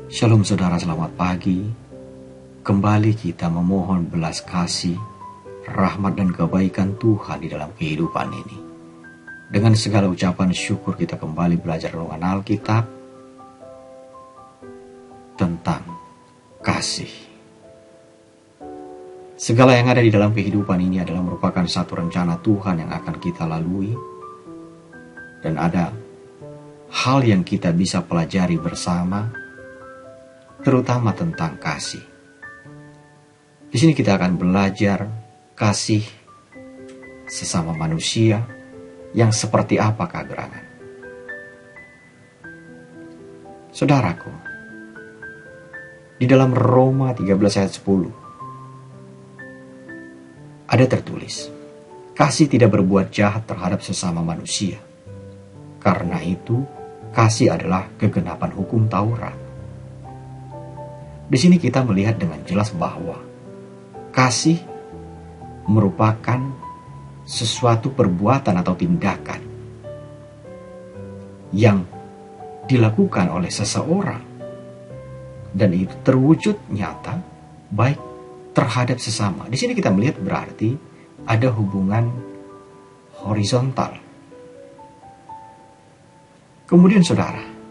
Shalom saudara, selamat pagi. Kembali kita memohon belas kasih, rahmat dan kebaikan Tuhan di dalam kehidupan ini. Dengan segala ucapan syukur kita kembali belajar renungan Alkitab tentang kasih. Segala yang ada di dalam kehidupan ini adalah merupakan satu rencana Tuhan yang akan kita lalui. Dan ada hal yang kita bisa pelajari bersama, terutama tentang kasih. Di sini kita akan belajar kasih sesama manusia yang seperti apakah gerangan. Saudaraku, di dalam Roma 13 ayat 10 ada tertulis, kasih tidak berbuat jahat terhadap sesama manusia. Karena itu, kasih adalah kegenapan hukum Taurat. Di sini kita melihat dengan jelas bahwa kasih merupakan sesuatu perbuatan atau tindakan yang dilakukan oleh seseorang dan itu terwujud nyata baik terhadap sesama. Di sini kita melihat berarti ada hubungan horizontal. Kemudian saudara,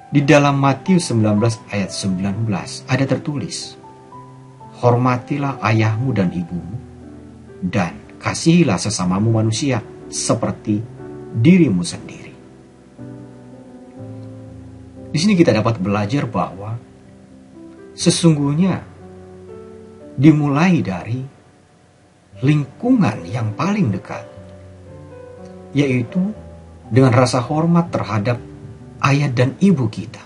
di dalam Matius 19 ayat 19 ada tertulis, hormatilah ayahmu dan ibumu, dan kasihilah sesamamu manusia seperti dirimu sendiri. Di sini kita dapat belajar bahwa sesungguhnya dimulai dari lingkungan yang paling dekat, yaitu dengan rasa hormat terhadap ayah dan ibu kita.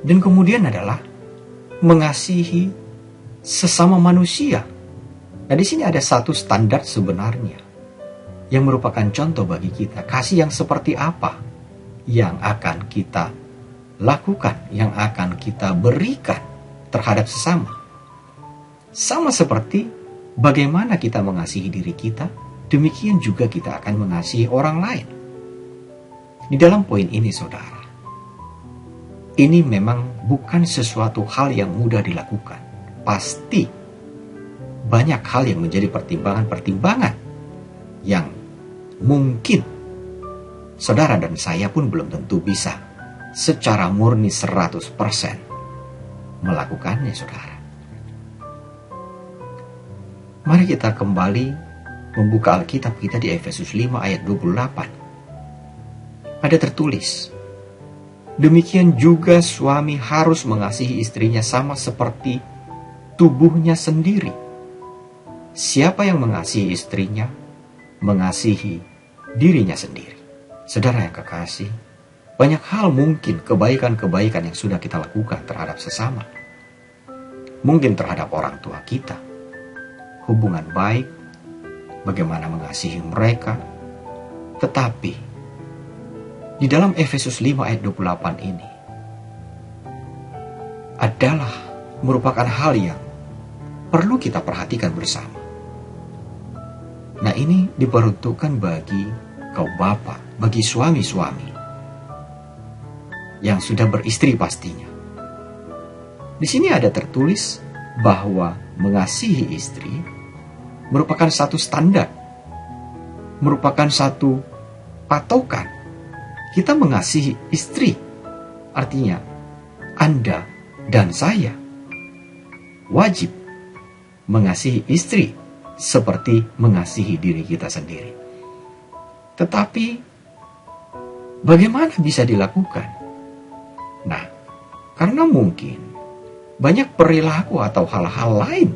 Dan kemudian adalah mengasihi sesama manusia. Nah, di sini ada satu standar sebenarnya yang merupakan contoh bagi kita. Kasih yang seperti apa yang akan kita lakukan, yang akan kita berikan terhadap sesama. Sama seperti bagaimana kita mengasihi diri kita, demikian juga kita akan mengasihi orang lain. Di dalam poin ini saudara, ini memang bukan sesuatu hal yang mudah dilakukan. Pasti banyak hal yang menjadi pertimbangan-pertimbangan yang mungkin saudara dan saya pun belum tentu bisa secara murni 100% melakukannya saudara. Mari kita kembali membuka Alkitab kita di Efesus 5 ayat 28. Ada tertulis, demikian juga suami harus mengasihi istrinya sama seperti tubuhnya sendiri. Siapa yang mengasihi istrinya, mengasihi dirinya sendiri. Saudara yang kekasih, banyak hal mungkin kebaikan-kebaikan yang sudah kita lakukan terhadap sesama. Mungkin terhadap orang tua kita. Hubungan baik, bagaimana mengasihi mereka. Tetapi di dalam Efesus 5 ayat 28 ini adalah merupakan hal yang perlu kita perhatikan bersama. Nah, ini diperuntukkan bagi kaum bapak, bagi suami-suami yang sudah beristri pastinya. Di sini ada tertulis bahwa mengasihi istri merupakan satu standar, merupakan satu patokan. Kita mengasihi istri, artinya Anda dan saya wajib mengasihi istri seperti mengasihi diri kita sendiri. Tetapi bagaimana bisa dilakukan? Nah, karena mungkin banyak perilaku atau hal-hal lain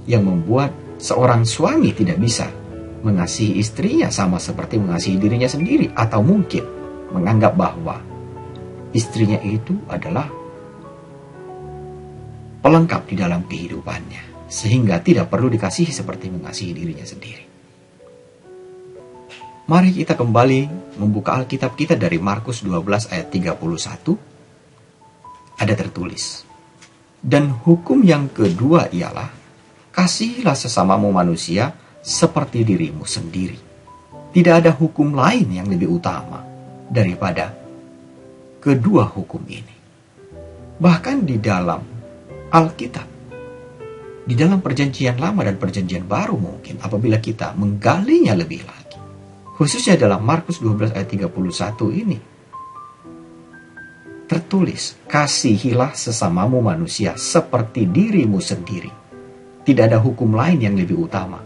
yang membuat seorang suami tidak bisa mengasihi istrinya sama seperti mengasihi dirinya sendiri, atau mungkin menganggap bahwa istrinya itu adalah pelengkap di dalam kehidupannya, sehingga tidak perlu dikasihi seperti mengasihi dirinya sendiri. Mari kita kembali membuka Alkitab kita dari Markus 12 ayat 31. Ada tertulis, dan hukum yang kedua ialah, kasihilah sesamamu manusia seperti dirimu sendiri. Tidak ada hukum lain yang lebih utama daripada kedua hukum ini. Bahkan di dalam Alkitab, di dalam perjanjian lama dan perjanjian baru mungkin, apabila kita menggalinya lebih lagi, khususnya dalam Markus 12 ayat 31 ini, tertulis, kasihilah sesamamu manusia seperti dirimu sendiri. Tidak ada hukum lain yang lebih utama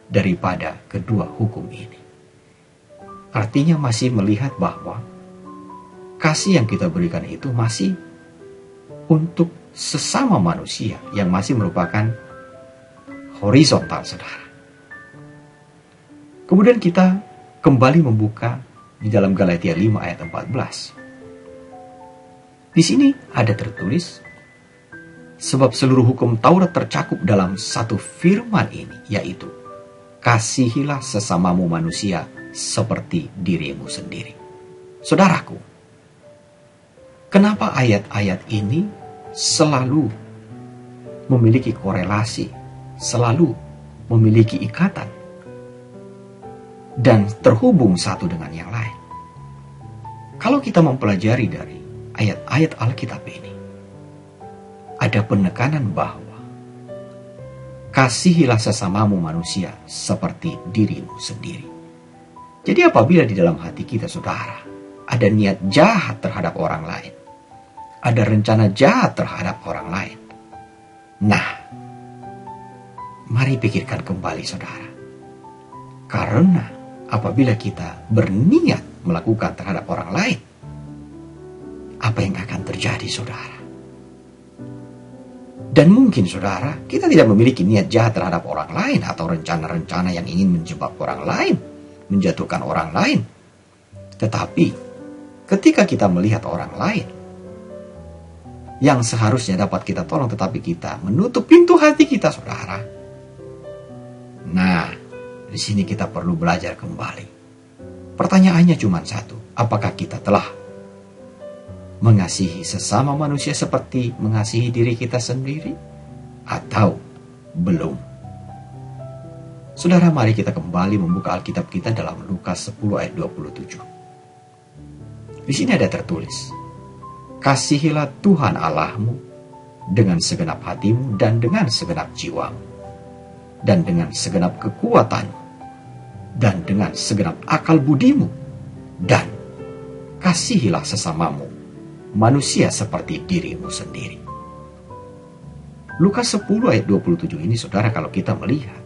daripada kedua hukum ini. Artinya masih melihat bahwa kasih yang kita berikan itu masih untuk sesama manusia yang masih merupakan horizontal, saudara. Kemudian kita kembali membuka di dalam Galatia 5 ayat 14. Di sini ada tertulis, sebab seluruh hukum Taurat tercakup dalam satu firman ini, yaitu, kasihilah sesamamu manusia seperti dirimu sendiri. Saudaraku, kenapa ayat-ayat ini selalu memiliki korelasi, selalu memiliki ikatan, dan terhubung satu dengan yang lain? Kalau kita mempelajari dari ayat-ayat Alkitab ini, ada penekanan bahwa kasihilah sesamamu manusia seperti dirimu sendiri. Jadi apabila di dalam hati kita, saudara, ada niat jahat terhadap orang lain, ada rencana jahat terhadap orang lain, nah, mari pikirkan kembali, saudara. Karena apabila kita berniat melakukan terhadap orang lain, apa yang akan terjadi, saudara? Dan mungkin, saudara, kita tidak memiliki niat jahat terhadap orang lain atau rencana-rencana yang ingin menjebak orang lain, menjatuhkan orang lain. Tetapi ketika kita melihat orang lain yang seharusnya dapat kita tolong, tetapi kita menutup pintu hati kita, saudara. Nah, di sini kita perlu belajar kembali. Pertanyaannya cuma satu, apakah kita telah mengasihi sesama manusia seperti mengasihi diri kita sendiri, atau belum? Saudara, mari kita kembali membuka Alkitab kita dalam Lukas 10 ayat 27. Di sini ada tertulis, kasihilah Tuhan Allahmu dengan segenap hatimu dan dengan segenap jiwamu dan dengan segenap kekuatanmu dan dengan segenap akal budimu, dan kasihilah sesamamu manusia seperti dirimu sendiri. Lukas 10 ayat 27 ini, saudara, kalau kita melihat,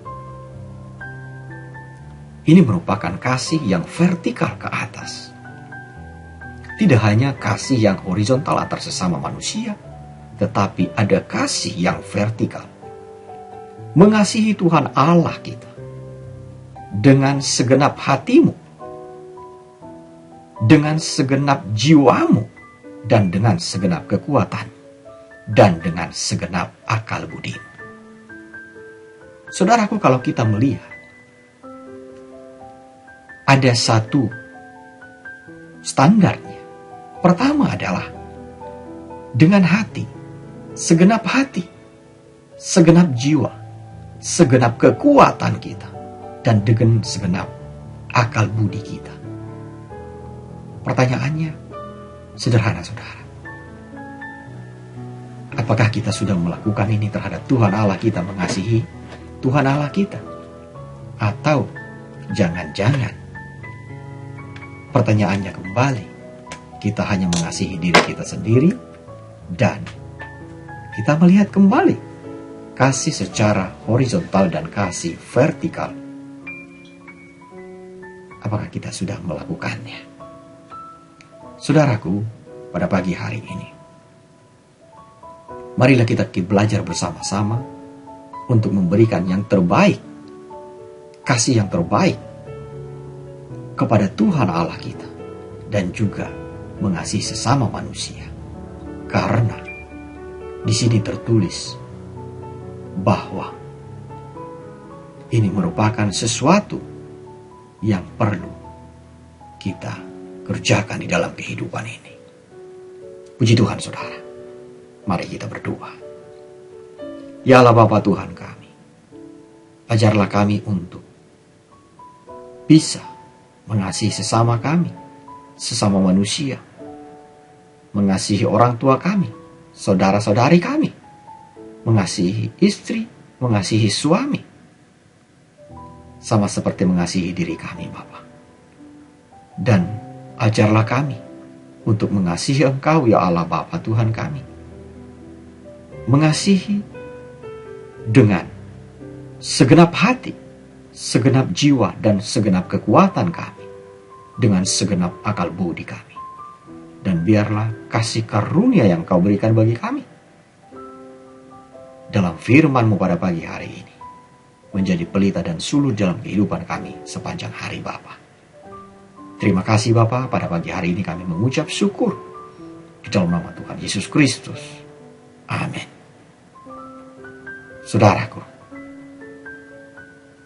ini merupakan kasih yang vertikal ke atas. Tidak hanya kasih yang horizontal antar sesama manusia, tetapi ada kasih yang vertikal. Mengasihi Tuhan Allah kita dengan segenap hatimu, dengan segenap jiwamu, dan dengan segenap kekuatan, dan dengan segenap akal budi. Saudaraku, kalau kita melihat, ada satu standarnya. Pertama adalah dengan hati, segenap hati, segenap jiwa, segenap kekuatan kita, dan dengan segenap akal budi kita. Pertanyaannya sederhana, saudara. Apakah kita sudah melakukan ini terhadap Tuhan Allah kita, mengasihi Tuhan Allah kita? Atau jangan-jangan pertanyaannya kembali, kita hanya mengasihi diri kita sendiri, dan kita melihat kembali kasih secara horizontal dan kasih vertikal. Apakah kita sudah melakukannya? Saudaraku, pada pagi hari ini, marilah kita belajar bersama-sama untuk memberikan yang terbaik, kasih yang terbaik kepada Tuhan Allah kita, dan juga mengasihi sesama manusia. Karena di sini tertulis bahwa ini merupakan sesuatu yang perlu kita kerjakan di dalam kehidupan ini. Puji Tuhan, saudara. Mari kita berdoa. Ya Allah Bapa Tuhan kami, ajarlah kami untuk bisa mengasihi sesama kami, sesama manusia, mengasihi orang tua kami, saudara-saudari kami, mengasihi istri, mengasihi suami, sama seperti mengasihi diri kami, Bapa. Dan ajarlah kami untuk mengasihi Engkau, ya Allah Bapa Tuhan kami. Mengasihi dengan segenap hati, segenap jiwa, dan segenap kekuatan kami, dengan segenap akal budi kami. Dan biarlah kasih karunia yang Kau berikan bagi kami dalam firman-Mu pada pagi hari ini menjadi pelita dan suluh dalam kehidupan kami sepanjang hari, Bapa. Terima kasih Bapa, pada pagi hari ini kami mengucap syukur di dalam nama Tuhan Yesus Kristus. Amin. Saudaraku,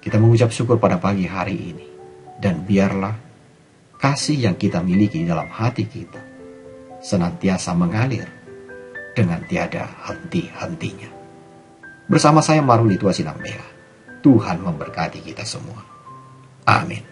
kita mengucap syukur pada pagi hari ini, dan biarlah kasih yang kita miliki dalam hati kita senantiasa mengalir dengan tiada henti-hentinya. Bersama saya Maruli Tua Sinambela, Tuhan memberkati kita semua. Amin.